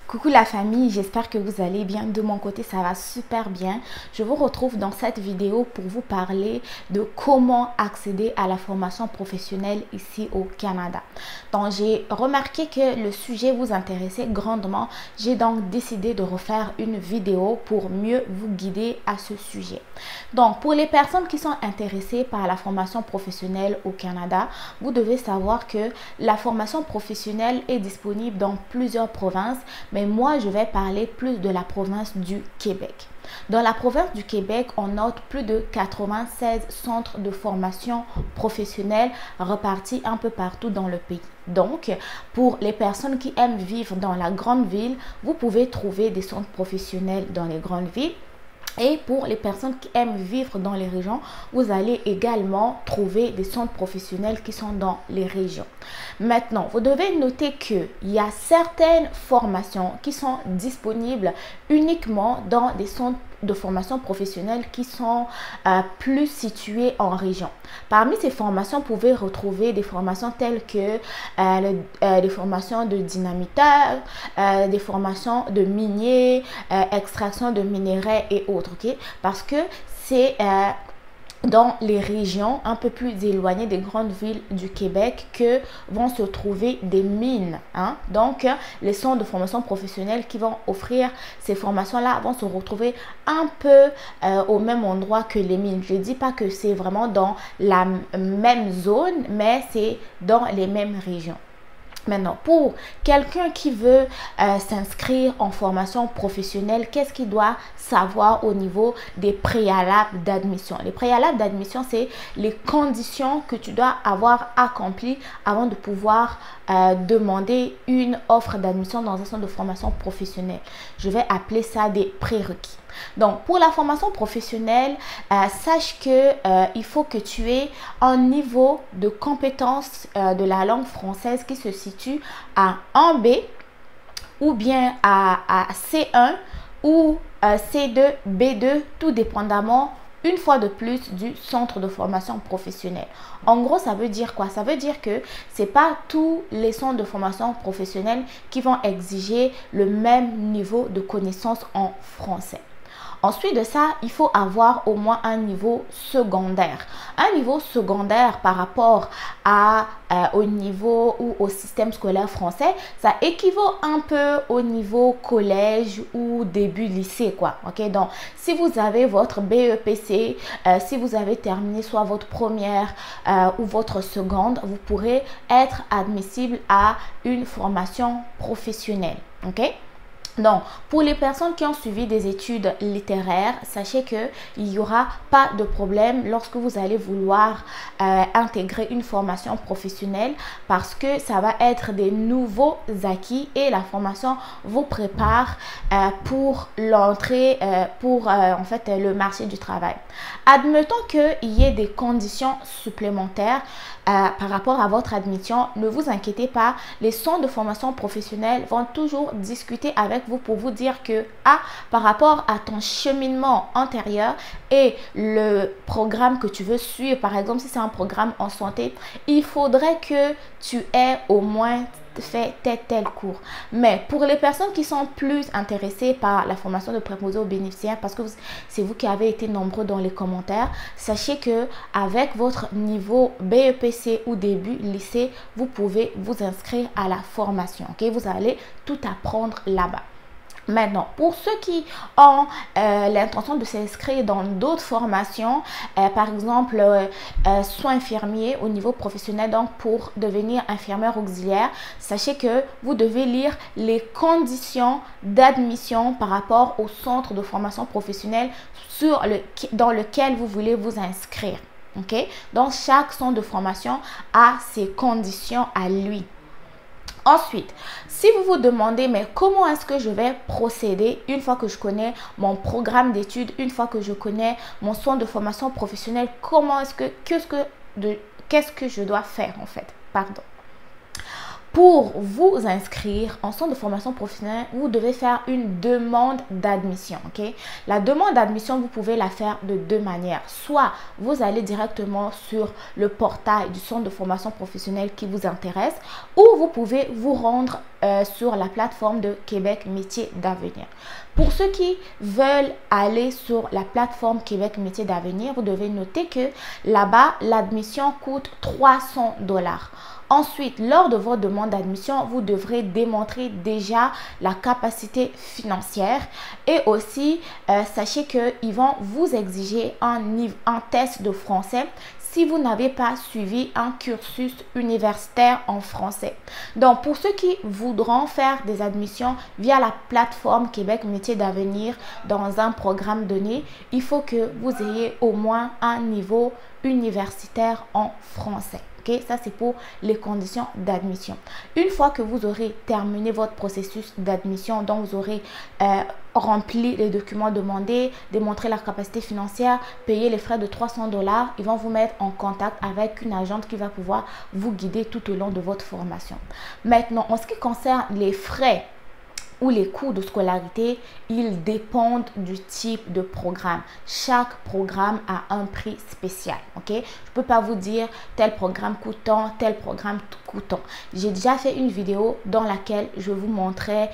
Coucou la famille, j'espère que vous allez bien. De mon côté, ça va super bien. Je vous retrouve dans cette vidéo pour vous parler de comment accéder à la formation professionnelle ici au Canada. Donc, j'ai remarqué que le sujet vous intéressait grandement. J'ai donc décidé de refaire une vidéo pour mieux vous guider à ce sujet. Donc, pour les personnes qui sont intéressées par la formation professionnelle au Canada, vous devez savoir que la formation professionnelle est disponible dans plusieurs provinces, mais moi, je vais parler plus de la province du Québec. Dans la province du Québec, on note plus de 96 centres de formation professionnelle repartis un peu partout dans le pays. Donc, pour les personnes qui aiment vivre dans la grande ville, vous pouvez trouver des centres professionnels dans les grandes villes. Et pour les personnes qui aiment vivre dans les régions, vous allez également trouver des centres professionnels qui sont dans les régions. Maintenant, vous devez noter qu'il y a certaines formations qui sont disponibles uniquement dans des centres de formation professionnelle qui sont plus situés en région. Parmi ces formations, vous pouvez retrouver des formations telles que des formations de dynamiteur, des formations de minier, extraction de minerais et autres. Okay? Parce que c'est dans les régions un peu plus éloignées des grandes villes du Québec que vont se trouver des mines. Donc, les centres de formation professionnelle qui vont offrir ces formations-là vont se retrouver un peu au même endroit que les mines. Je ne dis pas que c'est vraiment dans la même zone, mais c'est dans les mêmes régions. Maintenant, pour quelqu'un qui veut s'inscrire en formation professionnelle, qu'est-ce qu'il doit savoir au niveau des préalables d'admission? Les préalables d'admission, c'est les conditions que tu dois avoir accomplies avant de pouvoir demander une offre d'admission dans un centre de formation professionnelle. Je vais appeler ça des prérequis. Donc, pour la formation professionnelle, sache que il faut que tu aies un niveau de compétence de la langue française qui se situe à 1B ou bien à C1 ou C2, B2, tout dépendamment une fois de plus du centre de formation professionnelle. En gros, ça veut dire quoi? Ça veut dire que ce n'est pas tous les centres de formation professionnelle qui vont exiger le même niveau de connaissance en français. Ensuite de ça, il faut avoir au moins un niveau secondaire. Un niveau secondaire par rapport au niveau ou au système scolaire français, ça équivaut un peu au niveau collège ou début lycée, quoi. Ok, donc si vous avez votre BEPC, si vous avez terminé soit votre première ou votre seconde, vous pourrez être admissible à une formation professionnelle. Ok. Donc, pour les personnes qui ont suivi des études littéraires, sachez qu'il n'y aura pas de problème lorsque vous allez vouloir intégrer une formation professionnelle parce que ça va être des nouveaux acquis et la formation vous prépare pour l'entrée, en fait le marché du travail. Admettons qu'il y ait des conditions supplémentaires par rapport à votre admission, ne vous inquiétez pas, les centres de formation professionnelle vont toujours discuter avec vous pour vous dire que par rapport à ton cheminement antérieur et le programme que tu veux suivre, par exemple si c'est un programme en santé, il faudrait que tu aies au moins fait tel cours. Mais pour les personnes qui sont plus intéressées par la formation de préposé aux bénéficiaires, parce que c'est vous qui avez été nombreux dans les commentaires, sachez que avec votre niveau BEPC ou début lycée, vous pouvez vous inscrire à la formation. Ok, vous allez tout apprendre là-bas. Maintenant, pour ceux qui ont l'intention de s'inscrire dans d'autres formations, par exemple, soins infirmiers au niveau professionnel, donc pour devenir infirmière auxiliaire, sachez que vous devez lire les conditions d'admission par rapport au centre de formation professionnelle dans lequel vous voulez vous inscrire. Okay? Donc, chaque centre de formation a ses conditions à lui. Ensuite, si vous vous demandez, mais comment est-ce que je vais procéder une fois que je connais mon programme d'études, une fois que je connais mon centre de formation professionnelle, qu'est-ce que je dois faire en fait? Pardon. Pour vous inscrire en centre de formation professionnelle, vous devez faire une demande d'admission. Okay? La demande d'admission, vous pouvez la faire de deux manières. Soit vous allez directement sur le portail du centre de formation professionnelle qui vous intéresse, ou vous pouvez vous rendre sur la plateforme de Québec Métiers d'Avenir. Pour ceux qui veulent aller sur la plateforme Québec Métiers d'Avenir, vous devez noter que là-bas, l'admission coûte 300 $. Ensuite, lors de votre demande d'admission, vous devrez démontrer déjà la capacité financière et aussi, sachez qu'ils vont vous exiger un test de français si vous n'avez pas suivi un cursus universitaire en français. Donc, pour ceux qui voudront faire des admissions via la plateforme Québec Métiers d'Avenir dans un programme donné, il faut que vous ayez au moins un niveau universitaire en français. Okay? Ça, c'est pour les conditions d'admission. Une fois que vous aurez terminé votre processus d'admission, donc vous aurez rempli les documents demandés, démontré la capacité financière, payé les frais de 300 $, ils vont vous mettre en contact avec une agente qui va pouvoir vous guider tout au long de votre formation. Maintenant, en ce qui concerne les frais ou les coûts de scolarité, ils dépendent du type de programme. Chaque programme a un prix spécial. Ok, je ne peux pas vous dire tel programme coûte tant, tel programme coûte tant. J'ai déjà fait une vidéo dans laquelle je vous montrais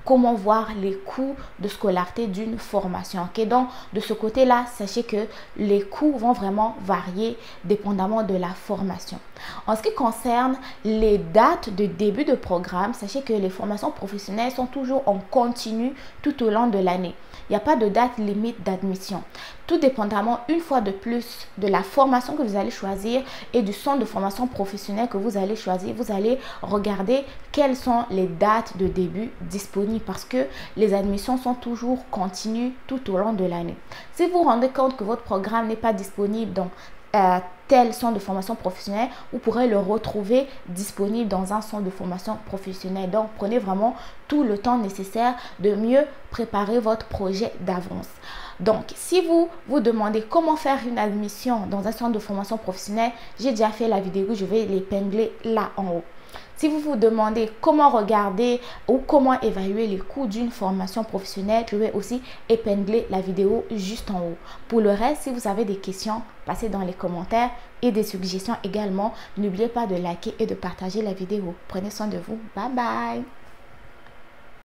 comment voir les coûts de scolarité d'une formation. Ok, donc de ce côté-là, sachez que les coûts vont vraiment varier dépendamment de la formation. En ce qui concerne les dates de début de programme, sachez que les formations professionnelles sont toujours en continu tout au long de l'année. Il n'y a pas de date limite d'admission. Tout dépendamment, une fois de plus, de la formation que vous allez choisir et du centre de formation professionnelle que vous allez choisir, vous allez regarder quelles sont les dates de début disponibles parce que les admissions sont toujours continues tout au long de l'année. Si vous vous rendez compte que votre programme n'est pas disponible dans tel centre de formation professionnelle, vous pourrez le retrouver disponible dans un centre de formation professionnelle. Donc, prenez vraiment tout le temps nécessaire de mieux préparer votre projet d'avance. Donc, si vous vous demandez comment faire une admission dans un centre de formation professionnelle, j'ai déjà fait la vidéo, je vais l'épingler là en haut. Si vous vous demandez comment regarder ou comment évaluer les coûts d'une formation professionnelle, je vais aussi épingler la vidéo juste en haut. Pour le reste, si vous avez des questions, passez dans les commentaires et des suggestions également. N'oubliez pas de liker et de partager la vidéo. Prenez soin de vous. Bye bye.